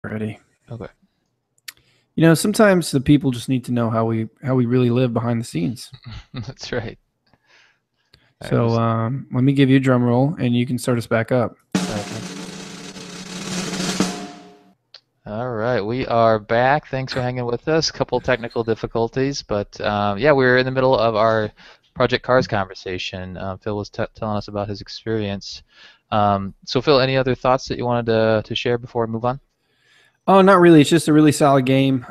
Ready. Okay. Sometimes the people just need to know how we really live behind the scenes. That's right. All right, So just let me give you a drum roll, and you can start us back up. okay. All right, we are back. Thanks for hanging with us. Couple technical difficulties, but yeah, we're in the middle of our Project Cars conversation. Phil was t telling us about his experience. So, Phil, any other thoughts that you wanted to share before we move on? Oh, not really. It's just a really solid game.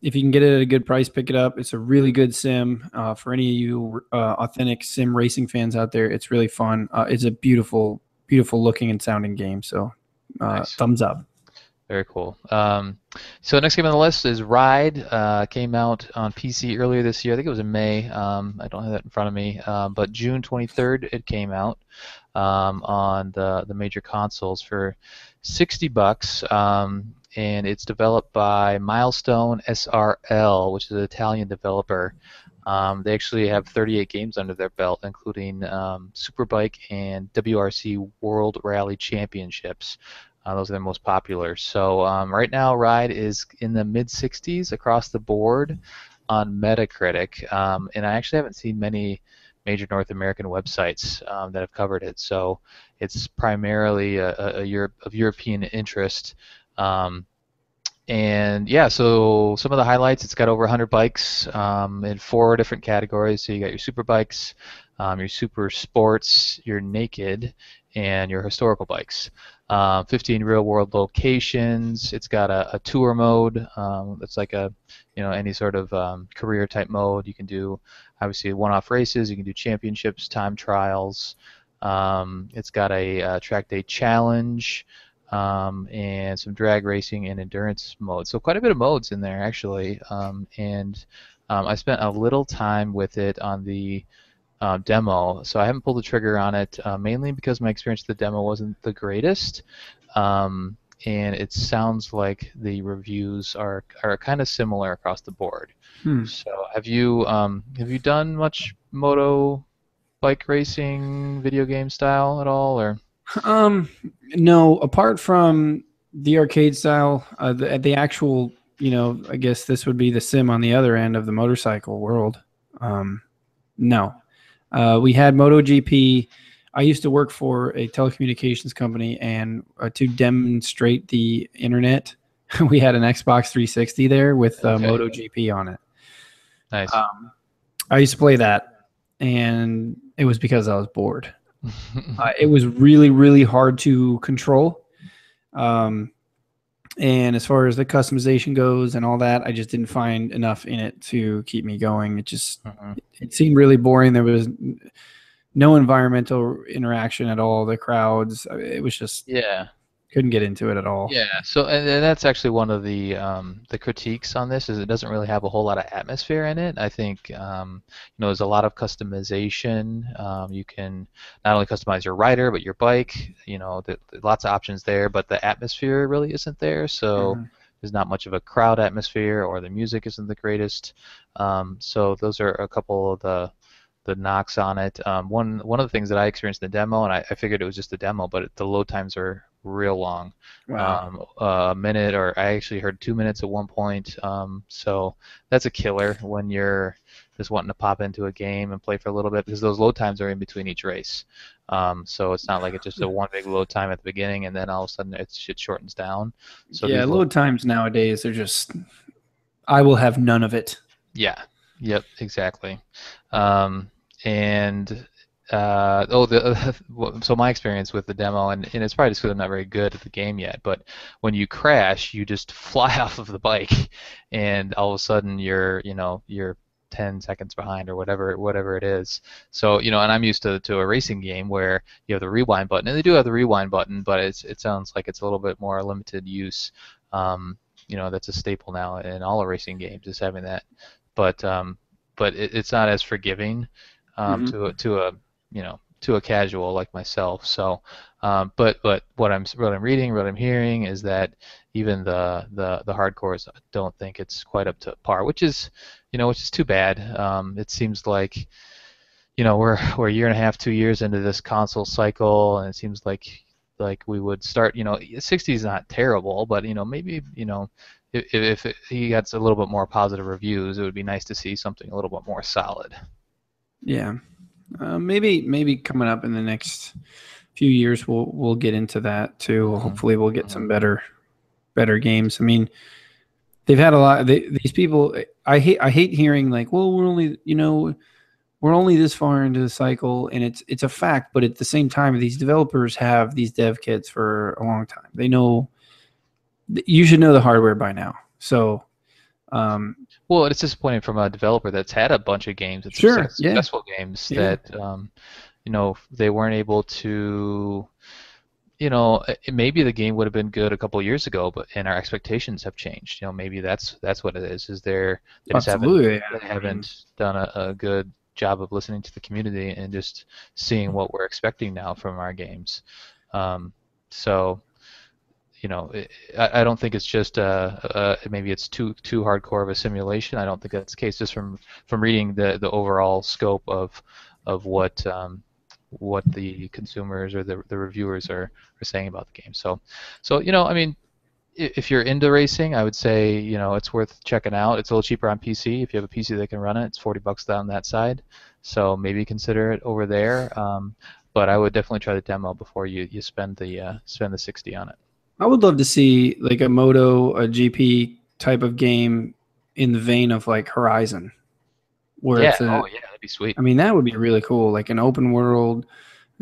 If you can get it at a good price, pick it up. It's a really good sim. For any of you authentic sim racing fans out there, it's really fun. It's a beautiful, beautiful looking and sounding game. So, Nice. thumbs up. Very cool. So next game on the list is Ride. Came out on PC earlier this year. I think it was in May. I don't have that in front of me, but June 23rd it came out on the major consoles for $60, and it's developed by Milestone SRL, which is an Italian developer. They actually have 38 games under their belt, including Superbike and WRC World Rally Championships. Those are the most popular. So right now, Ride is in the mid 60s across the board on Metacritic, and I actually haven't seen many major North American websites that have covered it. So it's primarily of European interest. Um, and yeah, so some of the highlights, it's got over 100 bikes in four different categories. So you got your super bikes, your super sports, your naked, and your historical bikes. 15 real world locations. It's got a tour mode. It's like any sort of career type mode. You can do obviously one-off races. You can do championships, time trials. It's got a track day challenge and some drag racing and endurance modes. So quite a bit of modes in there actually. And I spent a little time with it on the demo, so I haven't pulled the trigger on it mainly because my experience with the demo wasn't the greatest. And it sounds like the reviews are kind of similar across the board. Hmm. So have you done much moto bike racing video game style at all or? Um, no, apart from the arcade style, the actual, I guess this would be the sim on the other end of the motorcycle world. Um, no. We had MotoGP. I used to work for a telecommunications company, and to demonstrate the internet, we had an Xbox 360 there with Okay, MotoGP on it. nice. Um, I used to play that, and it was because I was bored. It was really, really hard to control. Um, and as far as the customization goes and all that, I just didn't find enough in it to keep me going. Mhm. It seemed really boring. There was no environmental interaction at all. The crowds, it was just Yeah. couldn't get into it at all. Yeah, so and that's actually one of the critiques on this is it doesn't really have a whole lot of atmosphere in it. I think there's a lot of customization. You can not only customize your rider but your bike. Lots of options there, but the atmosphere really isn't there. So Mhm. there's not much of a crowd atmosphere, or the music isn't the greatest. So those are a couple of the knocks on it. One of the things that I experienced in the demo, and I figured it was just a demo, but the load times are real long. Wow. A minute, or I actually heard 2 minutes at one point. So that's a killer when you're just wanting to pop into a game and play for a little bit because those load times are in between each race. So it's not like it's just a one big load time at the beginning and then all of a sudden shit shortens down. So Yeah, these load, load times nowadays are just, I will have none of it. yeah, yep, exactly. Um, and oh, so my experience with the demo, and it's probably just because I'm not very good at the game yet, but when you crash, you just fly off of the bike, and all of a sudden you're 10 seconds behind or whatever it is. So and I'm used to a racing game where you have the rewind button, and they do have the rewind button, but it sounds like it's a little bit more limited use. That's a staple now in all the racing games is having that, but it's not as forgiving Hmm. to a casual like myself. So, but what I'm reading, what I'm hearing is that even the hardcores don't think it's quite up to par, which is too bad. It seems like we're a year and a half, 2 years into this console cycle, and it seems like like we would start. 60 is not terrible, but maybe if he gets a little bit more positive reviews, it would be nice to see something a little bit more solid. Yeah, maybe coming up in the next few years we'll get into that too. Mm-hmm. Hopefully we'll get some better games. I mean, they've had a lot. These people. I hate hearing like, well, we're only this far into the cycle, and it's a fact. But at the same time, these developers have these dev kits for a long time. They know. You should know the hardware by now. So. Well, it's disappointing from a developer that's had a bunch of games, successful games that they weren't able to. Maybe the game would have been good a couple of years ago, and our expectations have changed. Maybe that's what it is. They just haven't done a good job of listening to the community and just seeing what we're expecting now from our games. So. I don't think it's just maybe it's too hardcore of a simulation. I don't think that's the case. Just from reading the overall scope of what the consumers or the reviewers are saying about the game. So I mean, if you're into racing, I would say it's worth checking out. It's a little cheaper on PC. If you have a PC that can run it, it's $40 down that side. So maybe consider it over there. But I would definitely try the demo before you spend the 60 on it. I would love to see like a GP type of game in the vein of like Horizon, where that'd be sweet. I mean, that would be really cool. Like an open world,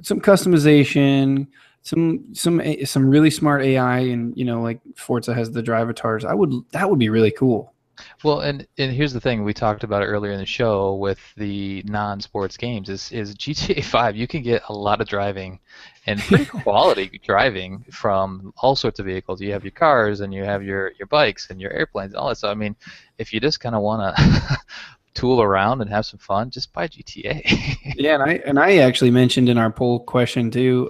some customization, some really smart AI, and like Forza has the drivatars. That would be really cool. Well, and here's the thing, we talked about it earlier in the show with the non-sports games, is GTA 5, you can get a lot of driving and pretty quality driving from all sorts of vehicles. You have your cars and you have your bikes and your airplanes and all that stuff. I mean, if you just kind of want to tool around and have some fun, just buy GTA. Yeah, and I actually mentioned in our poll question too,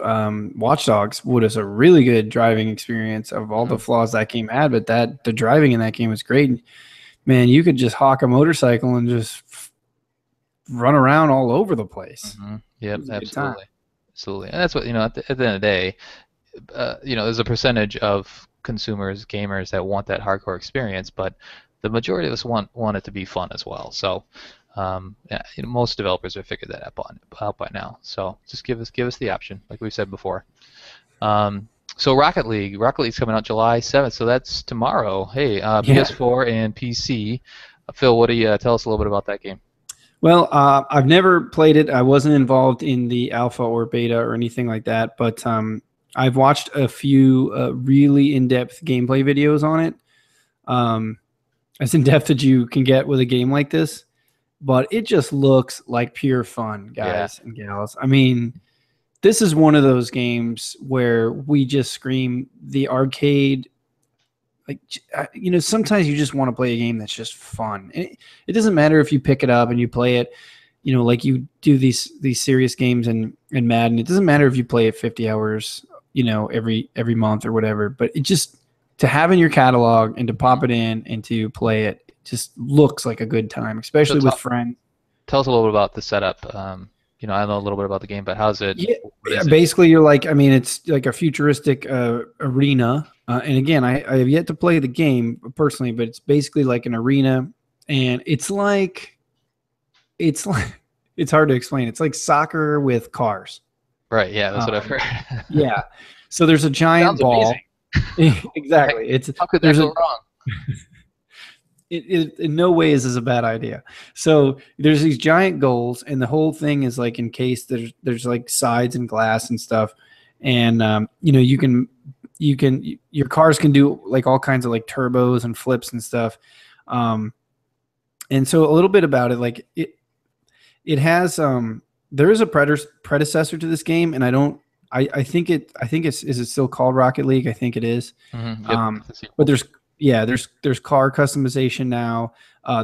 Watch Dogs was a really good driving experience of all the flaws that game had, but the driving in that game was great. Man, you could just hawk a motorcycle and just run around all over the place. Mm-hmm. Yep, absolutely. And that's what at the end of the day, there's a percentage of consumers, gamers that want that hardcore experience, but the majority of us want it to be fun as well. So, most developers have figured that out by now. So just give us the option, like we said before. So Rocket League's coming out July 7th, so that's tomorrow. Hey, PS4 and PC. Phil, what do you tell us a little bit about that game? Well, I've never played it. I wasn't involved in the alpha or beta or anything like that, but I've watched a few really in-depth gameplay videos on it, as in-depth as you can get with a game like this, but it just looks like pure fun, guys and gals. I mean, this is one of those games where we just scream the arcade. Like, sometimes you just want to play a game that's just fun. It doesn't matter if you pick it up and you play it, like you do these serious games in Madden. It doesn't matter if you play it 50 hours, every month or whatever. But it just to have in your catalog and to pop it in and to play it just looks like a good time, especially with friends. Tell us a little bit about the setup. I know a little bit about the game, but how's it? Yeah, basically, you're like, it's like a futuristic arena. And again, I have yet to play the game personally, but it's basically like an arena, and it's hard to explain. It's like soccer with cars. Right. Yeah, that's what I've heard. Yeah. So there's a giant ball. Exactly. How could that go wrong? It in no way is this a bad idea. So there's these giant goals, and the whole thing is like encased. There's like sides and glass and stuff, and your cars can do like all kinds of like turbos and flips and stuff. And so a little bit about it, like it has there is a predecessor to this game, and I think it's is it still called Rocket League? I think it is. Mm-hmm. Yep. But there's car customization now.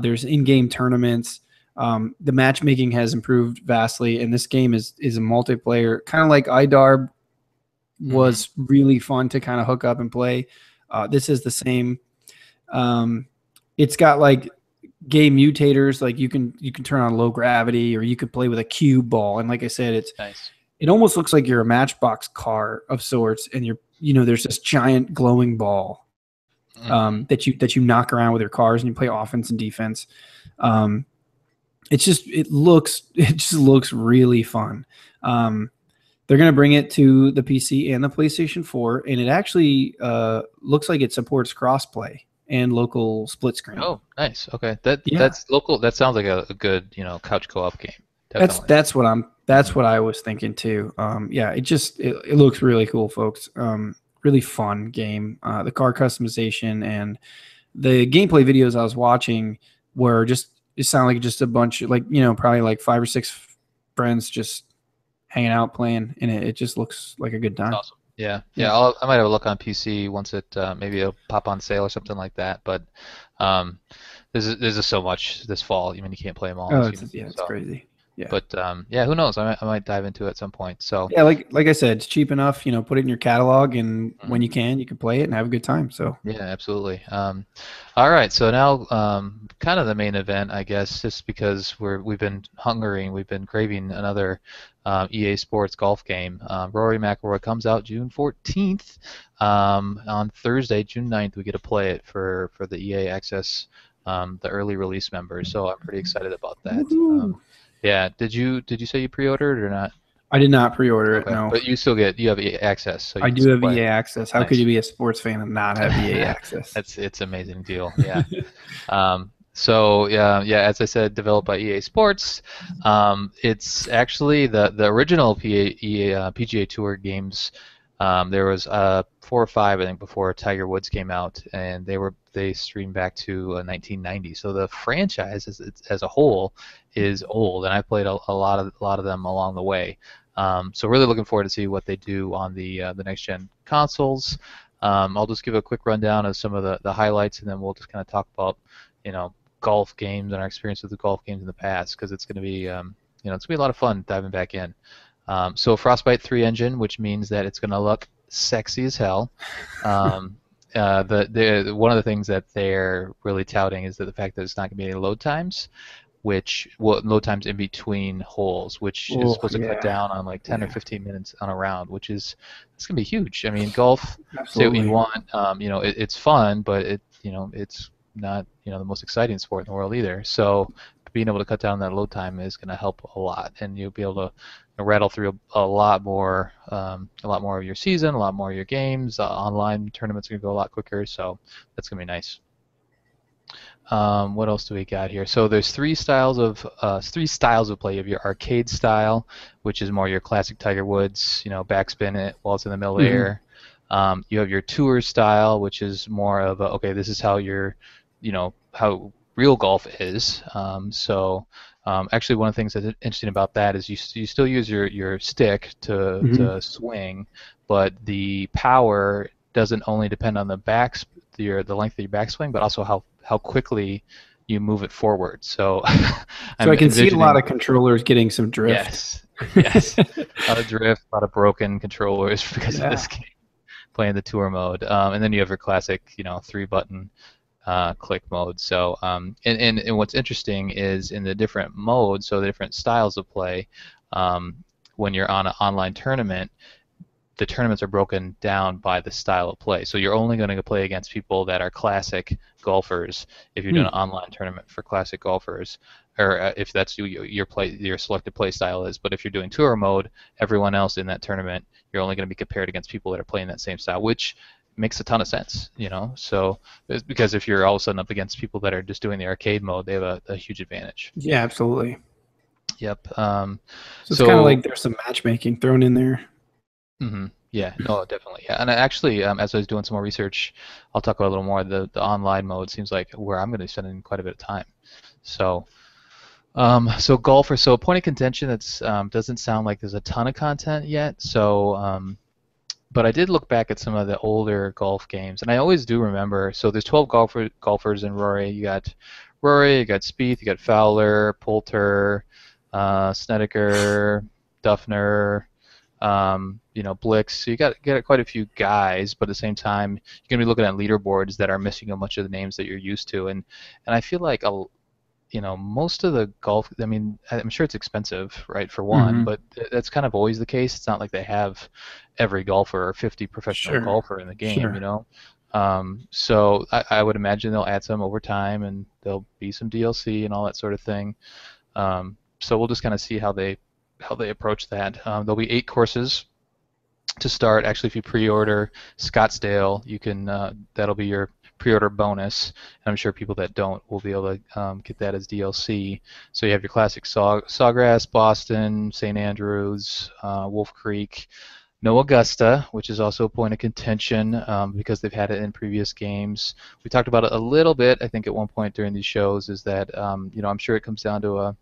There's in-game tournaments. The matchmaking has improved vastly, and this game is a multiplayer, kind of like iDarb was really fun to kind of hook up and play. This is the same. It's got like game mutators, like you can turn on low gravity, or you could play with a cue ball. And like I said, nice. it almost looks like you're a Matchbox car of sorts, and there's this giant glowing ball Mm-hmm. that you knock around with your cars, and you play offense and defense. Um, it just looks really fun. They're going to bring it to the PC and the PlayStation 4, and it actually looks like it supports crossplay and local split screen. Oh, nice. Okay, that Yeah, that's local. That sounds like a good, couch co-op game. that's Definitely. that's what I'm Hmm. that's what I was thinking too. Yeah, it looks really cool, folks. Really fun game. The car customization and the gameplay videos I was watching were just it sounded like just a bunch of probably like 5 or 6 friends just hanging out playing, and it just looks like a good That's time. awesome. Yeah, Yeah. yeah. I might have a look on PC once maybe it'll pop on sale or something like that. But um, there's just so much this fall. I mean, you can't play them all, Oh, as you know. it's So, crazy. Yeah. but yeah, who knows? I might dive into it at some point. So. Yeah, like I said, it's cheap enough, put it in your catalog, and when Mhm. you can play it and have a good time. So, Yeah, absolutely. All right, so now kind of the main event, I guess, just because we've been craving another EA Sports golf game. Rory McIlroy comes out June 14th. On Thursday, June 9th, we get to play it for the EA Access, the early release members. So I'm pretty excited about that. woohoo. Yeah, did you say you pre-ordered or not? I did not pre-order it. Okay, No, but you have EA Access, so you I can do still have play. EA access. How could you Nice. be a sports fan and not have EA access? It's amazing deal. Yeah. So yeah, as I said, developed by EA Sports. It's actually the original PGA Tour games. There was 4 or 5, I think, before Tiger Woods came out, and they streamed back to 1990. So the franchise as a whole is old, and I played a lot of them along the way. So really looking forward to see what they do on the next gen consoles. I'll just give a quick rundown of some of the highlights, and then we'll just kind of talk about, you know, golf games and our experience with the golf games in the past, because it's going to be, it's going to be a lot of fun diving back in. So Frostbite 3 engine, which means that it's going to look sexy as hell. Um, the one of the things that they're really touting is that the fact that it's not going to be any load times, load times in between holes, which is Oh supposed to cut yeah, down on like 10 or yeah, 15 minutes on a round, which is it's gonna be huge. I mean, golf, say what you absolutely. want, it's fun, but it's not the most exciting sport in the world either. So being able to cut down that load time is going to help a lot, and you'll be able to rattle through a lot more of your season, a lot more of your games. Online tournaments are going to go a lot quicker, so that's going to be nice. What else do we got here? So there's three styles of play. You have your arcade style, which is more your classic Tiger Woods, backspin it while it's in the middle of the Hmm. air. You have your tour style, which is more of okay, this is how how real golf is. Actually, one of the things that's interesting about that is you still use your stick Hmm. to swing, but the power doesn't only depend on the length of your backswing, but also how quickly you move it forward. So So I I'm can see a lot envisioning, of controllers getting some drift. yes, yes, a lot of drift, a lot of broken controllers because of Yeah. this game, playing the tour mode. And then you have your classic, 3 button click mode. So and what's interesting is in the different modes, so the different styles of play, um, when you're on an online tournament, the tournaments are broken down by the style of play. So you're only going to play against people that are classic golfers if you're doing an Hmm. online tournament for classic golfers, or if that's your selected play style is. But if you're doing tour mode, everyone else in that tournament, you're only going to be compared against people that are playing that same style, which makes a ton of sense. So it's because if you're all of a sudden up against people that are just doing the arcade mode, they have a huge advantage. Yeah, absolutely. Yep. So it's kind of So like there's some matchmaking thrown in there. Yeah, no, definitely. Yeah, and actually, as I was doing some more research, I'll talk about a little more. The online mode seems like where I'm going to be spending quite a bit of time. So, so golfer, so point of contention. That's doesn't sound like there's a ton of content yet. So, but I did look back at some of the older golf games, and I always do remember. So there's 12 golfers in Rory. Rory, you got Spieth, you got Fowler, Poulter, Snedeker, Duffner, Blix. So you got quite a few guys, but at the same time, you're gonna be looking at leaderboards that are missing a bunch of the names that you're used to, and I feel like most of the golf, I mean, I'm sure it's expensive, right, for one, Hmm. but that's kind of always the case. It's not like they have every golfer or 50 professional Sure. golfer in the game, Sure. So I would imagine they'll add some over time, and there'll be some DLC and all that sort of thing. So we'll just kind of see how they approach that. There'll be 8 courses to start. Actually, if you pre-order Scottsdale, you can that'll be your pre-order bonus. And I'm sure people that don't will be able to get that as DLC. So you have your classic Sawgrass, Boston, St. Andrews, Wolf Creek, no Augusta, which is also a point of contention because they've had it in previous games. We talked about it a little bit, I think, at one point during these shows. Is that I'm sure it comes down to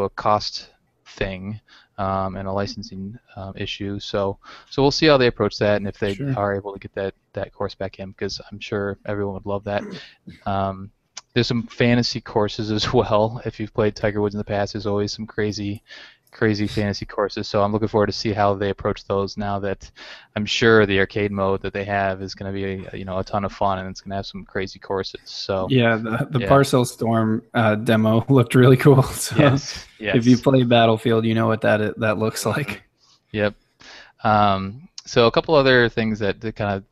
a cost thing and a licensing issue. So we'll see how they approach that, and if they Sure. are able to get that course back in, because I'm sure everyone would love that. There's some fantasy courses as well. If you've played Tiger Woods in the past, there's always some crazy fantasy courses. So I'm looking forward to see how they approach those now that I'm sure the arcade mode that they have is going to be a ton of fun, and it's going to have some crazy courses. So Yeah, the yeah, Parcel Storm demo looked really cool. So yes, if you yes, play Battlefield, you know what that looks hmm, like. yep. So a couple other things that kind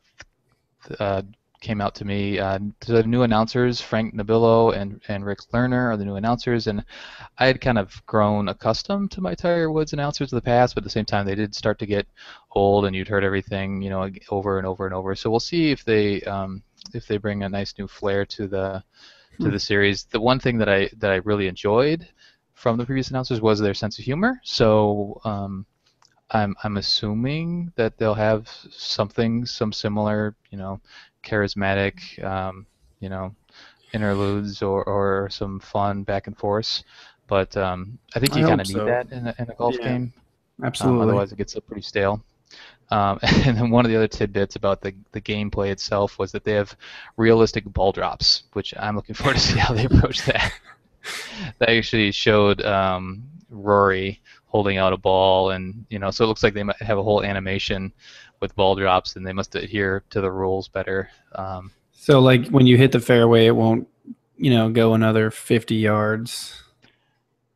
of came out to me. The new announcers, Frank Nabillo and Rick Lerner, are the new announcers, and I had kind of grown accustomed to my Tiger Woods announcers of the past, but at the same time they did start to get old, and you'd heard everything, over and over and over. So we'll see if they bring a nice new flair to the series. The one thing that I really enjoyed from the previous announcers was their sense of humor. So I'm assuming that they'll have some similar, charismatic, interludes or some fun back and forth. But I think I you kind hope of need so. that in a golf Yeah, game. absolutely. Otherwise, it gets pretty stale. And then one of the other tidbits about the gameplay itself was that they have realistic ball drops, which I'm looking forward to see how they approach that. They actually showed Rory holding out a ball, and so it looks like they might have a whole animation with ball drops, and they must adhere to the rules better. So like when you hit the fairway, it won't, go another 50 yards.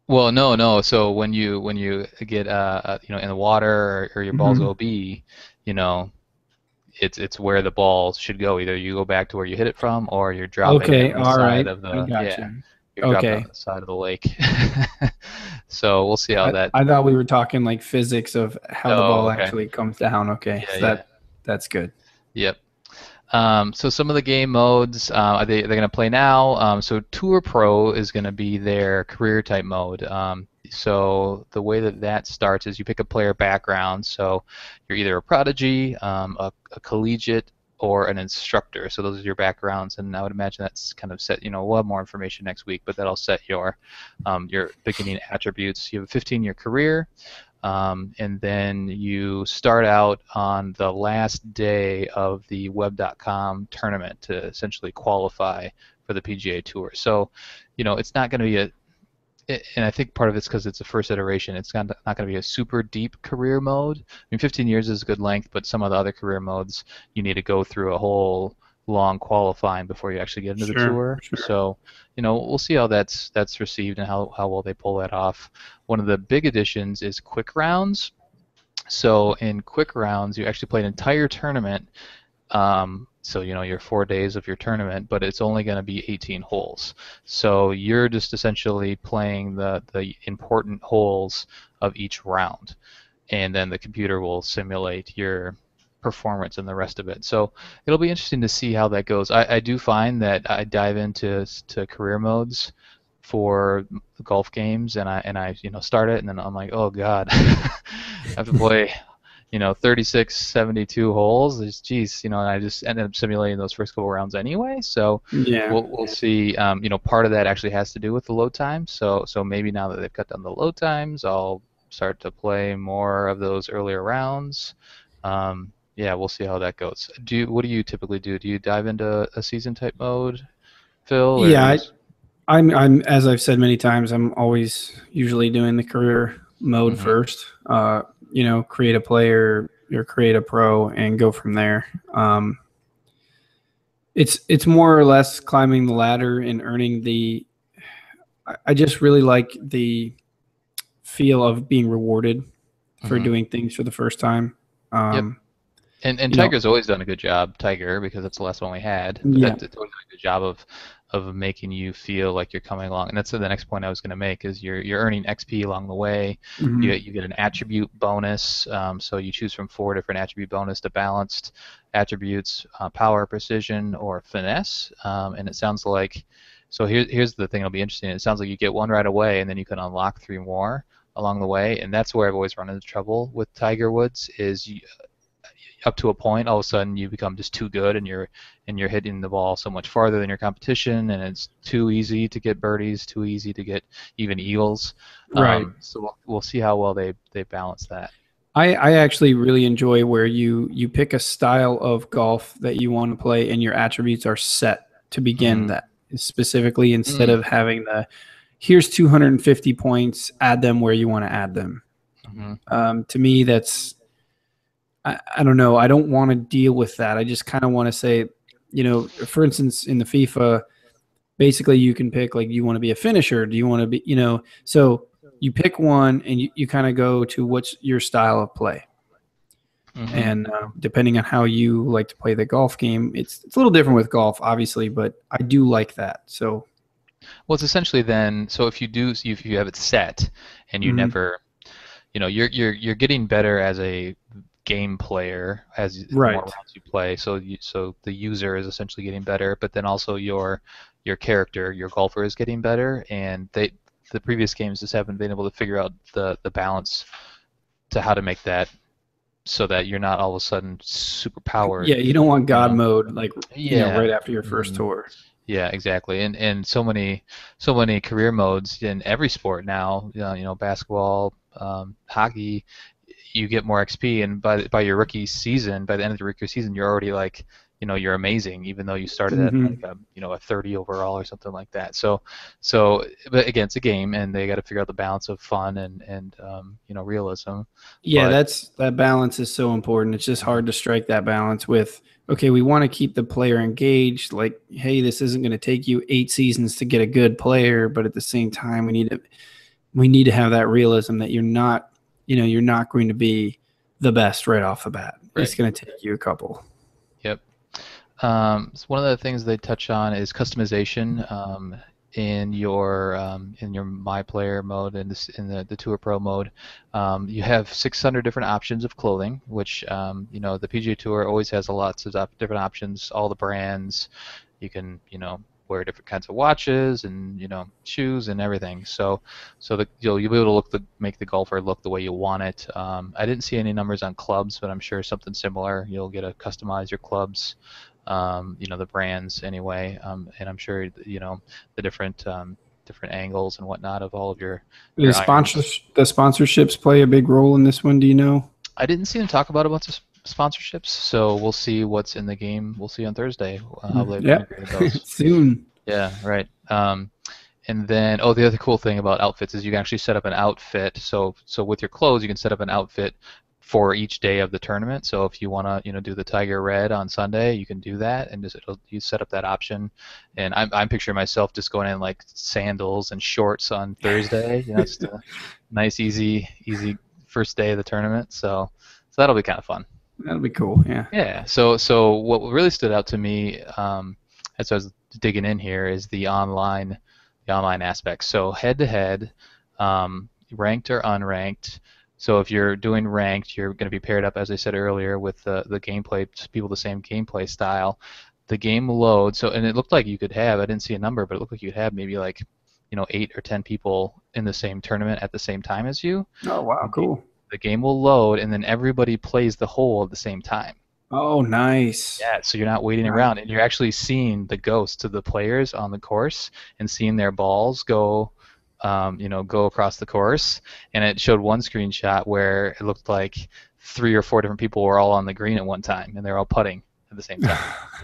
Well, no, no. So when you get in the water, or your ball's Hmm. OB, you know it's where the ball should go. Either you go back to where you hit it from, or you're dropping it Okay, on the all side right. of I the got yeah, you. you're dropping it on Okay. the side of the lake. So we'll see how that. I thought we were talking like physics of how the Oh, ball okay. actually comes down. Okay, Yeah, so yeah. that's good. Yep. So some of the game modes they're going to play now. So Tour Pro is going to be their career type mode. So the way that starts is you pick a player background. So you're either a prodigy, a collegiate, or an instructor. So those are your backgrounds, and I would imagine that's kind of set. We'll have more information next week, but that'll set your beginning attributes. You have a 15-year career. And then you start out on the last day of the Web.com tournament to essentially qualify for the PGA Tour. So, it's not going to be and I think part of it's because it's the first iteration. It's not going to be a super deep career mode. I mean, 15 years is a good length, but some of the other career modes, you need to go through a whole long qualifying before you actually get into the Sure, tour. sure. So, we'll see how that's received and how well they pull that off. One of the big additions is quick rounds. So in quick rounds, you actually play an entire tournament. So your 4 days of your tournament, but it's only going to be 18 holes. So you're just essentially playing the important holes of each round, and then the computer will simulate your performance and the rest of it. So it'll be interesting to see how that goes. I do find that I dive into career modes for golf games, and I start it, and then I'm like, oh god, I have to play 36, 72 holes. Geez, and I just ended up simulating those first couple rounds anyway. So Yeah, we'll see. Part of that actually has to do with the load time. So maybe now that they've cut down the load times, I'll start to play more of those earlier rounds. Yeah, we'll see how that goes. What do you typically do? Do you dive into a season type mode, Phil, or yeah. just? I'm as I've said many times, I'm always usually doing the career mode Hmm. first. Create a player or create a pro and go from there. It's more or less climbing the ladder and earning the I just really like the feel of being rewarded for Hmm. doing things for the first time. Yep. Um, And you know, Tiger's always done a good job, Tiger, because that's the last one we had. yeah. It's always done a good job of making you feel like you're coming along. And that's the next point I was going to make is you're earning XP along the way. Hmm. You get an attribute bonus. So you choose from 4 different attribute bonus to balanced attributes: power, precision, or finesse. And it sounds like here's the thing that'll be interesting. It sounds like you get one right away, and then you can unlock 3 more along the way. And that's where I've always run into trouble with Tiger Woods is up to a point, all of a sudden you become just too good, and you're hitting the ball so much farther than your competition, and it's too easy to get birdies, too easy to get even eagles. Right. So we'll see how well they balance that. I actually really enjoy where you pick a style of golf that you want to play and your attributes are set to begin Mm-hmm. that specifically instead Mm. of having the here's 250 points, add them where you want to add them. Mm-hmm. To me, that's I don't know. I don't want to deal with that. I just kind of want to say, for instance, in the FIFA, basically you can pick like, do you want to be a finisher? Do you want to be, so you pick one and you kind of go to what's your style of play. Mm-hmm. And depending on how you like to play the golf game, it's a little different with golf, obviously, but I do like that. So, Well, it's essentially then. So if you have it set, and you mhm. never, you're getting better as a game player the more Right. rounds you play. So the user is essentially getting better, but then also your character, your golfer is getting better, and the previous games just haven't been able to figure out the balance to how to make that so that you're not all of a sudden super Yeah, powered. you don't want You God know? mode like, Yeah. right after your first Mhm. tour. Yeah, exactly. And so many career modes in every sport now. Basketball, hockey. You get more XP, and by your rookie season, by the end of the rookie season, you're already like, you're amazing, even though you started at like Hmm. a 30 overall or something like that. But again, it's a game, and they got to figure out the balance of fun and realism. Yeah, But that balance is so important. It's just hard to strike that balance with, okay, we want to keep the player engaged. Like, hey, this isn't going to take you 8 seasons to get a good player, but at the same time, we need to have that realism that you're not going to be the best right off the bat. right, It's going to take you a couple. yep. So one of the things they touch on is customization in your My Player mode and in the Tour Pro mode. You have 600 different options of clothing, which the PGA Tour always has lots of different options, all the brands. You can wear different kinds of watches and shoes and everything. So you'll be able to make the golfer look the way you want it. I didn't see any numbers on clubs, but I'm sure something similar. You'll get to customize your clubs, the brands anyway, and I'm sure the different angles and whatnot of all of your irons. The sponsorships play a big role in this one. Do you know? I didn't see them talk about a bunch of sponsorships, so we'll see what's in the game. We'll see on Thursday how they've Yeah, integrated those. soon. Yeah, right. And then, the other cool thing about outfits is you can actually set up an outfit. So with your clothes, you can set up an outfit for each day of the tournament. So if you want to, do the Tiger Red on Sunday, you can do that, and you set up that option. And I'm picturing myself just going in like sandals and shorts on Thursday. Just a nice, easy first day of the tournament. So that'll be kind of fun. That'll be cool. Yeah. Yeah. So what really stood out to me as I was digging in here is the online aspect. So head to head, ranked or unranked. So if you're doing ranked, you're going to be paired up, as I said earlier, with the gameplay people the same gameplay style. The game loads. So and it looked like you could have. I didn't see a number, but it looked like you'd have maybe like 8 or 10 people in the same tournament at the same time as you. Oh wow, cool. The game will load, and then everybody plays the hole at the same time. Oh, nice. Yeah, so you're not waiting Nice. around, and you're actually seeing the ghosts of the players on the course and seeing their balls go across the course. And it showed one screenshot where it looked like 3 or 4 different people were all on the green at one time, and they're all putting at the same time,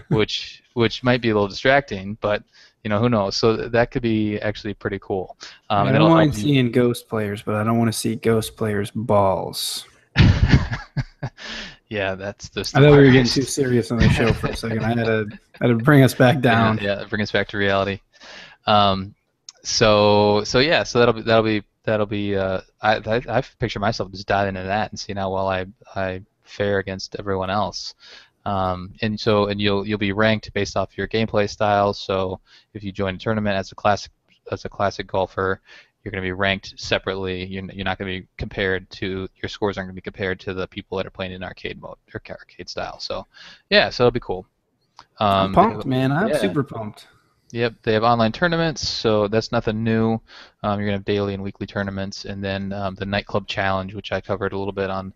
which might be a little distracting, but who knows? So that could be actually pretty cool. I And don't it'll mind help you. seeing ghost players, but I don't want to see ghost players' balls. Yeah, that's just I the thought we were getting too worst. serious on the show for a second. I had to bring us back Yeah, down. yeah, bring us back to reality. Um, So yeah, so that'll be. I picture myself just diving into that and seeing how well I fare against everyone else. And you'll be ranked based off your gameplay style. So if you join a tournament as a classic golfer, you're going to be ranked separately. You're not going to be compared to your scores aren't going to be compared to the people that are playing in arcade mode or arcade style. So yeah, so it'll be cool. I'm Um, they pumped, have, man. I'm yeah. super pumped. Yep, they have online tournaments, so that's nothing new. You're gonna have daily and weekly tournaments, and then the nightclub challenge, which I covered a little bit on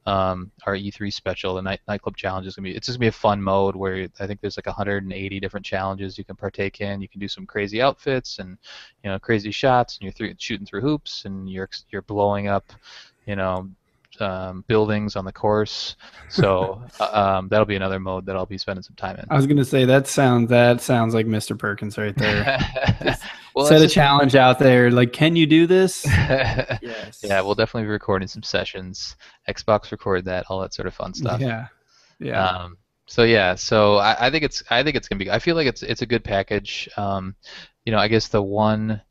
our E3 special. The nightclub challenge is gonna be it's just gonna be a fun mode where I think there's like 180 different challenges you can partake in. You can do some crazy outfits and crazy shots, and shooting through hoops, and you're blowing up, you know. Buildings on the course, so that'll be another mode that I'll be spending some time in. I was gonna say that sounds like Mr. Perkins right there. Just Well, set that's a just challenge out there. Like, can you do this? yeah, we'll Yes. definitely be recording some sessions. Xbox record that, all that sort of fun stuff. Yeah. Yeah. Um, so yeah, so I think it's gonna be. I feel like it's a good package. I guess the one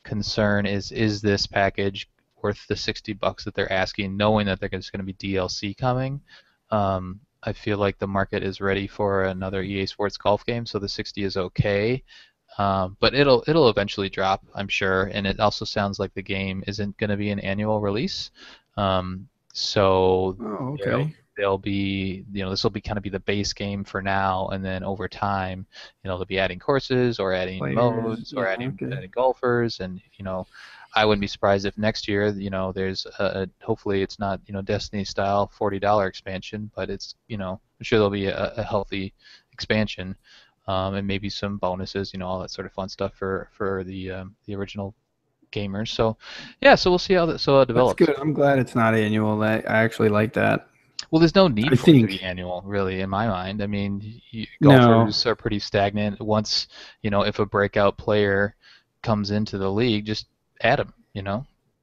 concern is this package worth the $60 that they're asking, knowing that there's going to be DLC coming. I feel like the market is ready for another EA Sports golf game, so the 60 is okay. But it'll eventually drop, I'm sure. And it also sounds like the game isn't going to be an annual release. So Oh, they'll okay. they'll be this will be kind of be the base game for now, and then over time, they'll be adding courses or adding Players. modes or Yeah. adding Okay. golfers, and I wouldn't be surprised if next year, there's hopefully it's not Destiny style $40 expansion, but it's I'm sure there'll be a healthy expansion, and maybe some bonuses, all that sort of fun stuff for the original gamers. So yeah, so we'll see how it That's develops. good. I'm glad it's not annual. I actually like that. Well, there's no need I for it to be think. annual, really, in my mind. I mean, No. golfers are pretty stagnant. Once, if a breakout player comes into the league, just add them.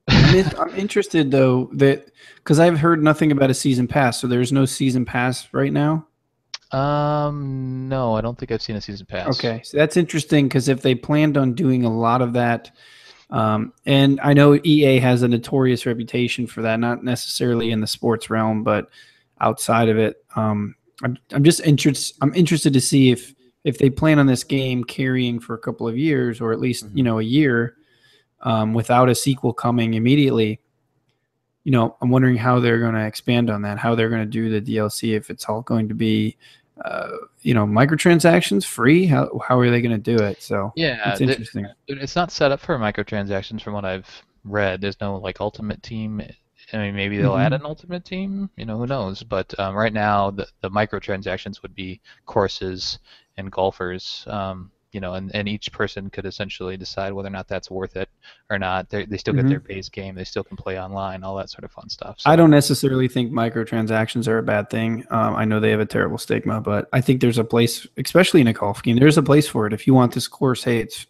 I'm interested though that because I've heard nothing about a season pass, so there's no season pass right now. No, I don't think I've seen a season pass. Okay, so that's interesting because if they planned on doing a lot of that, and I know EA has a notorious reputation for that, not necessarily in the sports realm, but outside of it. I'm just interested. I'm interested to see if they plan on this game carrying for a couple of years, or at least Hmm. a year, without a sequel coming immediately. I'm wondering how they're going to expand on that, how they're going to do the DLC, if it's all going to be, microtransactions free. How are they going to do it? So Yeah, it's interesting. it's not set up for microtransactions from what I've read. There's no like ultimate team. I mean, maybe they'll add Hmm. an ultimate team. Who knows? But right now, the microtransactions would be courses and golfers. And each person could essentially decide whether or not that's worth it or not. They still get their Hmm. base game. They still can play online, all that sort of fun stuff. I So don't necessarily think microtransactions are a bad thing. I know they have a terrible stigma, but I think there's a place, especially in a golf game, there's a place for it. If you want this course, hey, it's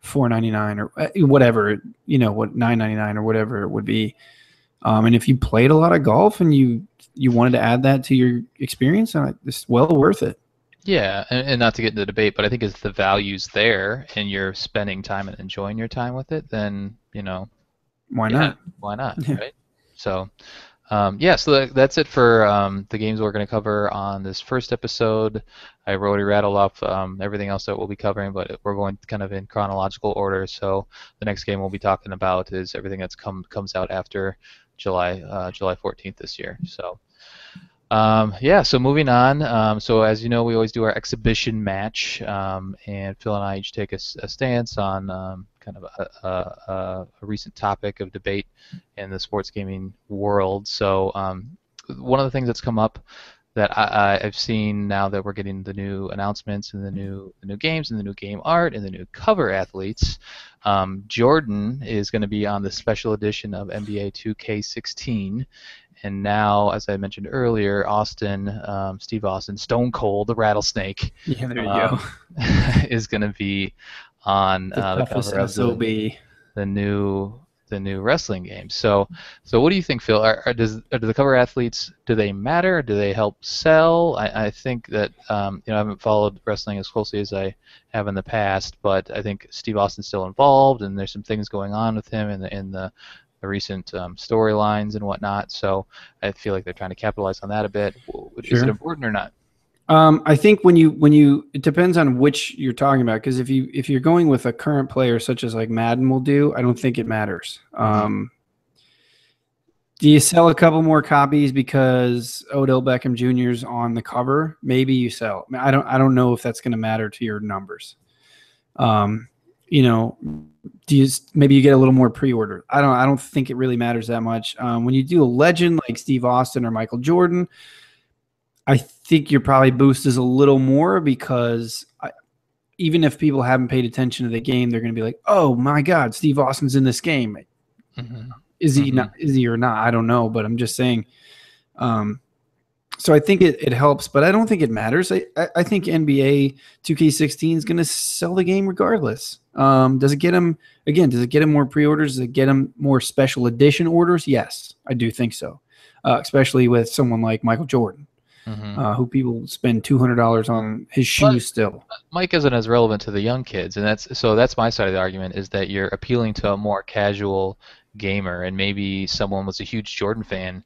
$4.99 or whatever, what, $9.99 or whatever it would be. And if you played a lot of golf and you wanted to add that to your experience, it's well worth it. yeah, and not to get into the debate, but I think if the value's there and you're spending time and enjoying your time with it, then Why yeah, not? why not, Yeah. right? So, yeah, so that's it for the games we're going to cover on this first episode. I already rattled off everything else that we'll be covering, but we're going kind of in chronological order. So the next game we'll be talking about is everything that's comes out after July 14th this year. So. Yeah, so moving on. So as you know, we always do our exhibition match, and Phil and I each take a stance on kind of a recent topic of debate in the sports gaming world. So one of the things that's come up that I've seen now that we're getting the new announcements and the new games and the new game art and the new cover athletes, Jordan is going to be on the special edition of NBA 2K16. And now, as I mentioned earlier, Steve Austin, Stone Cold, the Rattlesnake, Yeah, there you go. um, is going to be on The the toughest cover of SOB. the new the new wrestling game. So what do you think, Phil? Do the cover athletes, do they matter? Do they help sell? I think that I haven't followed wrestling as closely as I have in the past, but I think Steve Austin's still involved, and there's some things going on with him in the recent storylines and whatnot. So I feel like they're trying to capitalize on that a bit. Is it Sure. important or not? I think when you it depends on which you're talking about, because if you're going with a current player such as like Madden will do, I don't think it matters. Mm-hmm. Do you sell a couple more copies because Odell Beckham Jr. is on the cover? Maybe you sell. I mean, I don't know if that's going to matter to your numbers. Um, you know, maybe you get a little more pre-order. I don't think it really matters that much. When you do a legend like Steve Austin or Michael Jordan, I think your probably boost is a little more because even if people haven't paid attention to the game, they're going to be like, "Oh my God, Steve Austin's in this game." Mm-hmm. Is he Mm-hmm. not? Is he or not? I don't know, but I'm just saying. Um, so I think it helps, but I don't think it matters. I think NBA 2K16 is going to sell the game regardless. Does it get him again? Does it get him more pre-orders? Does it get him more special edition orders? Yes, I do think so. Especially with someone like Michael Jordan, Mm-hmm. who people spend $200 on his But shoes still. Mike isn't as relevant to the young kids, and that's my side of the argument is that you're appealing to a more casual gamer, and maybe someone was a huge Jordan fan.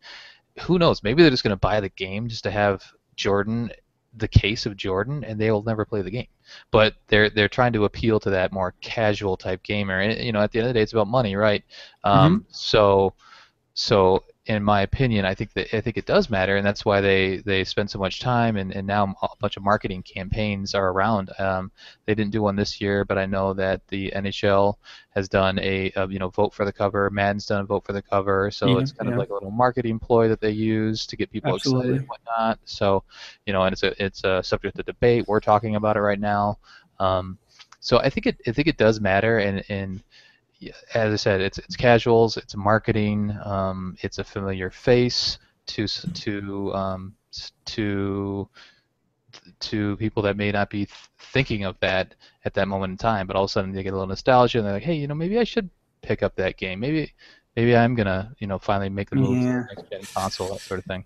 Who knows? Maybe they're just going to buy the game just to have Jordan, the case of Jordan, and they'll never play the game. But they're trying to appeal to that more casual type gamer, and at the end of the day, it's about money, right? Mm-hmm. So in my opinion, I think it does matter, and that's why they spend so much time, and now a bunch of marketing campaigns are around. They didn't do one this year, but I know that the NHL has done a vote for the cover. Madden's done a vote for the cover, so Yeah, it's kind of yeah, like a little marketing ploy that they use to get people excited and absolutely. whatnot. So, and it's a subject of debate. We're talking about it right now. Um, so I think it does matter, and yeah, as I said, it's casuals, it's marketing, it's a familiar face to to people that may not be thinking of that at that moment in time, but all of a sudden they get a little nostalgia and they're like, hey, maybe I should pick up that game. Maybe I'm gonna finally make the move to the Yeah. next gen console, that sort of thing.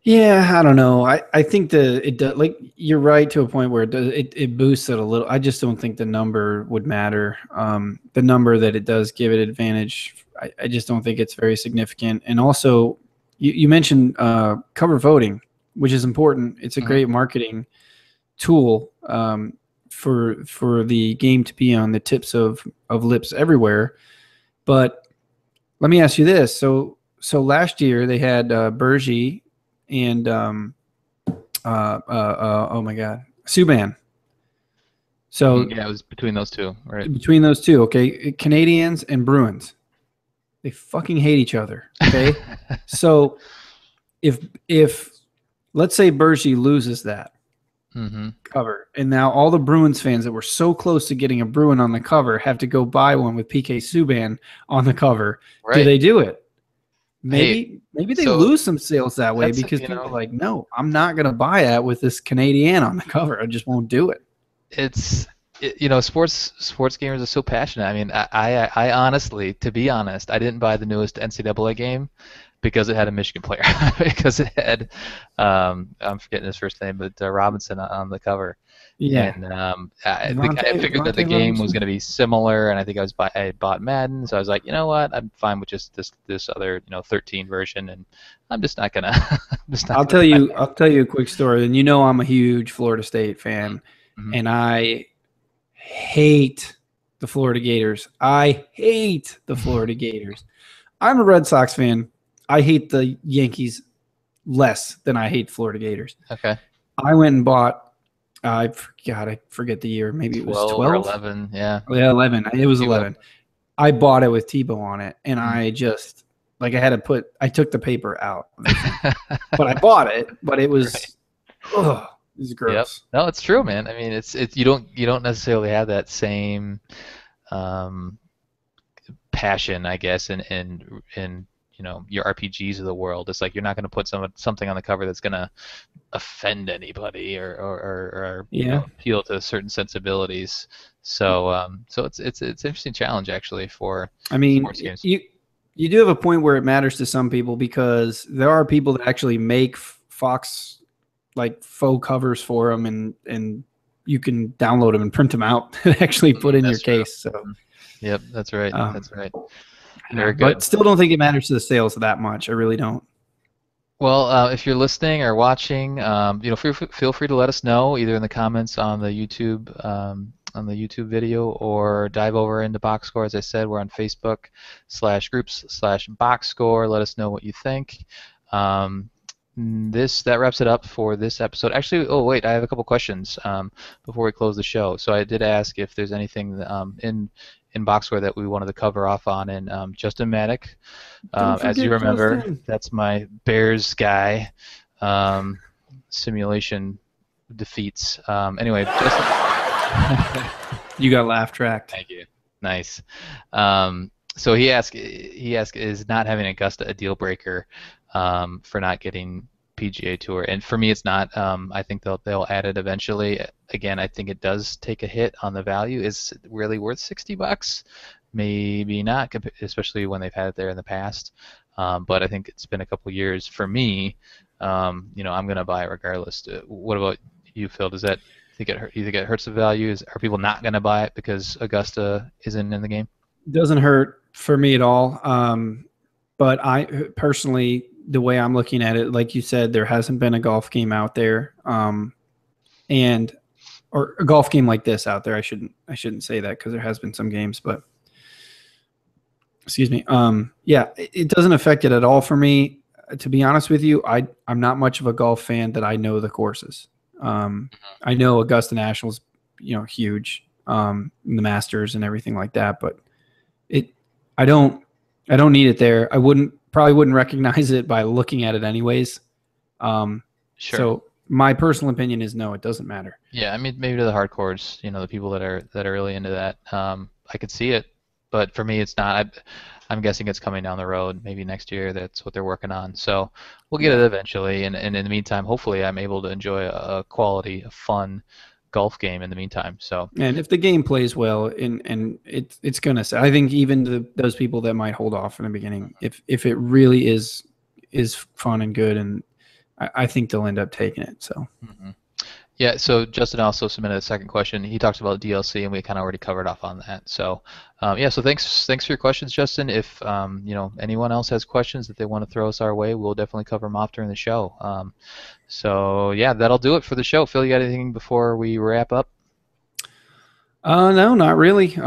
Yeah, I don't know. I think it does, like you're right to a point where it boosts it a little. I just don't think the number would matter. The number that it does give it advantage, I just don't think it's very significant. And also, you mentioned cover voting, which is important. It's a Hmm. great marketing tool for the game to be on the tips of lips everywhere. But let me ask you this: so last year they had Bergie and oh my God, Subban. So Yeah, it was between those two, right? between those two, okay, Canadians and Bruins, they fucking hate each other. Okay, so if let's say Bergie loses that Hmm. cover, and now all the Bruins fans that were so close to getting a Bruin on the cover have to go buy one with PK Subban on the cover. Do Right. they do it? Hey, Maybe they so lose some sales that way that's because people are like, no, I'm not going to buy that with this Canadian on the cover. I just won't do it. it's sports gamers are so passionate. I mean, I honestly, to be honest, I didn't buy the newest NCAA game because it had a Michigan player because it had I'm forgetting his first name, but Robinson on the cover. Yeah, And I figured that the Devontae game was Robinson. going to be similar, and I think I had bought Madden, so I was like, you know what, I'm fine with just this other 13 version, and I'm just not gonna I'm just not I'll gonna tell buy you. that. I'll tell you a quick story. And I'm a huge Florida State fan, Mm-hmm. and I hate the Florida Gators. I hate the Florida Gators. I'm a Red Sox fan. I hate the Yankees less than I hate Florida Gators. Okay, I went and bought. I forget the year. Maybe it was 12 or 12. 11, yeah. Oh, yeah, 11. It was Tebow. 11. I bought it with Tebow on it, and Mm. I just like I took the paper out of the thing, but I bought it. But it Right. was, ugh, it was Yep. gross. No, it's true, man. I mean, it's you don't necessarily have that same um, passion, I guess, and your RPGs of the world. It's like you're not going to put something on the cover that's going to offend anybody or Yeah. appeal to certain sensibilities. So it's an interesting challenge actually for I mean, sports games. you do have a point where it matters to some people because there are people that actually make Fox like faux covers for them, and you can download them and print them out and actually put in your That's true. case. So, Yep, that's right. um, That's right. I know, Very but good. still don't think it matters to the sales that much. I really don't. Well, if you're listening or watching, feel free to let us know either in the comments on the YouTube video, or dive over into Boxscore. As I said, we're on Facebook/groups/Boxscore. Let us know what you think. Um, that wraps it up for this episode. Actually, oh wait, I have a couple questions before we close the show. So I did ask if there's anything in Boxscore that we wanted to cover off on, and Justin Maddock. Don't As you forget remember, Justin. that's my Bears guy. Simulation defeats. Anyway, Justin. You got laugh tracked. Thank you. Nice. So he asked, is not having Augusta a deal breaker for not getting PGA Tour? And for me, it's not. I think they'll add it eventually. Again, I think it does take a hit on the value. Is it really worth $60? Maybe not, especially when they've had it there in the past. But I think it's been a couple years. For me, I'm going to buy it regardless. What about you, Phil? Does that think you think it hurts the value? Are people not going to buy it because Augusta isn't in the game? Doesn't hurt for me at all. But I personally, the way I'm looking at it, like you said, there hasn't been a golf game out there, or a golf game like this out there. I shouldn't say that because there has been some games, but excuse me. Yeah, it doesn't affect it at all for me. To be honest with you, I'm not much of a golf fan that I know the courses. I know Augusta National's, huge, the Masters and everything like that, but I don't need it there. Probably wouldn't recognize it by looking at it anyways. Sure. So my personal opinion is no, it doesn't matter. Yeah, I mean maybe to the hardcores, the people that are really into that. I could see it, but for me it's not. I'm guessing it's coming down the road, maybe next year. That's what they're working on. So we'll get it eventually, and in the meantime, hopefully I'm able to enjoy a quality, a fun golf game in the meantime. So, and if the game plays well, and it's gonna. I think even those people that might hold off in the beginning, if it really is fun and good, and I think they'll end up taking it. So. Mm-hmm. Yeah, so Justin also submitted a second question. He talked about DLC, and we kind of already covered off on that. So, so thanks for your questions, Justin. If anyone else has questions that they want to throw us our way, we'll definitely cover them off during the show. So yeah, that'll do it for the show. Phil, you got anything before we wrap up? No, not really.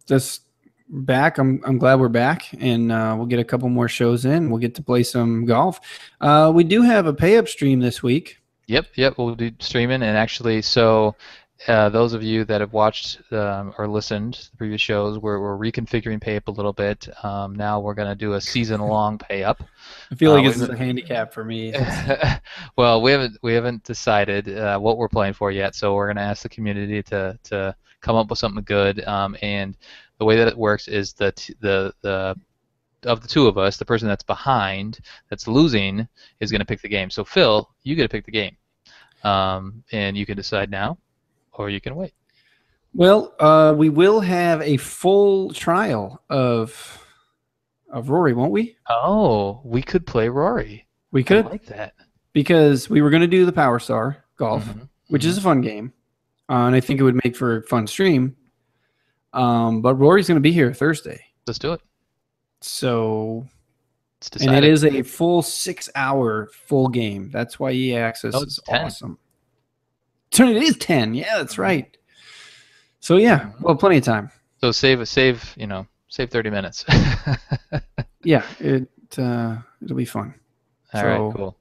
Just back. I'm glad we're back, and we'll get a couple more shows in. We'll get to play some golf. We do have a pay up stream this week. Yep, we'll be streaming, and actually, so those of you that have watched or listened to the previous shows, we're reconfiguring pay up a little bit. Now we're going to do a season-long pay up. I feel like this is a handicap for me. Well, we haven't decided what we're playing for yet, so we're going to ask the community to come up with something good. And the way that it works is that of the two of us, the person that's behind, that's losing, is going to pick the game. So Phil, you get to pick the game, and you can decide now, or you can wait. Well, we will have a full trial of Rory, won't we? Oh, we could play Rory. We could. I like that. Because we were going to do the Power Star golf, which is a fun game, and I think it would make for a fun stream. But Rory's going to be here Thursday. Let's do it. So, and it is a full 6-hour full game. That's why EA Access is 10. awesome. So it is 10. Yeah, that's right. So yeah, well, plenty of time. So save 30 minutes. Yeah, it'll be fun. All right, cool.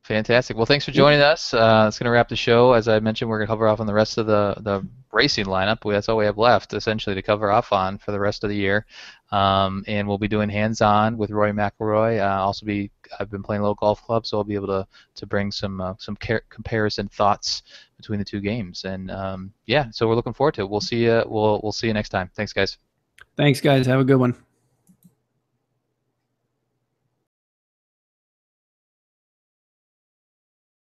Fantastic. Well, thanks for joining us. That's going to wrap the show. As I mentioned, we're going to cover off on the rest of the racing lineup. That's all we have left, essentially, to cover off on for the rest of the year. And we'll be doing hands-on with Rory McIlroy. I've been playing a little golf club, so I'll be able to bring some comparison thoughts between the two games. And so we're looking forward to it. We'll see you. We'll see you next time. Thanks, guys. Thanks, guys. Have a good one.